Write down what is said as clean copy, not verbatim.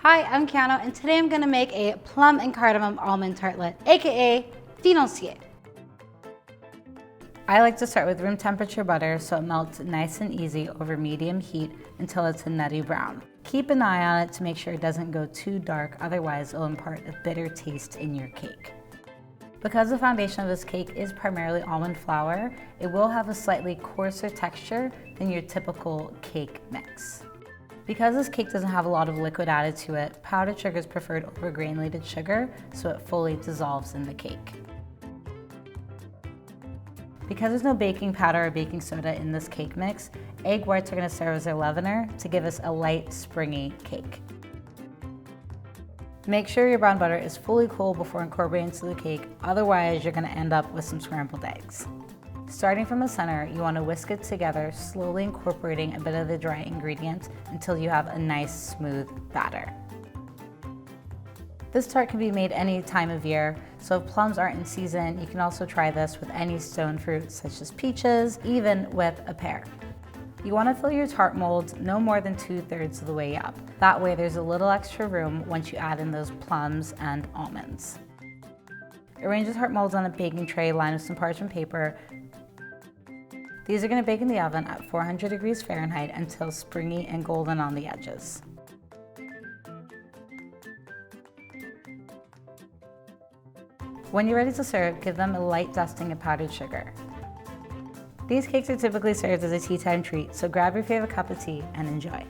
Hi, I'm Kiano, and today I'm gonna make a plum and cardamom almond tartlet, aka Financiers. I like to start with room temperature butter so it melts nice and easy over medium heat until it's a nutty brown. Keep an eye on it to make sure it doesn't go too dark, otherwise it'll impart a bitter taste in your cake. Because the foundation of this cake is primarily almond flour, it will have a slightly coarser texture than your typical cake mix. Because this cake doesn't have a lot of liquid added to it, powdered sugar is preferred over granulated sugar so it fully dissolves in the cake. Because there's no baking powder or baking soda in this cake mix, egg whites are going to serve as a leavener to give us a light, springy cake. Make sure your brown butter is fully cool before incorporating into the cake, otherwise you're going to end up with some scrambled eggs. Starting from the center, you want to whisk it together, slowly incorporating a bit of the dry ingredient until you have a nice, smooth batter. This tart can be made any time of year, so if plums aren't in season, you can also try this with any stone fruit such as peaches, even with a pear. You want to fill your tart mold no more than 2/3 of the way up. That way there's a little extra room once you add in those plums and almonds. Arrange the tart molds on a baking tray lined with some parchment paper. These are going to bake in the oven at 400 degrees Fahrenheit until springy and golden on the edges. When you're ready to serve, give them a light dusting of powdered sugar. These cakes are typically served as a tea time treat, so grab your favorite cup of tea and enjoy.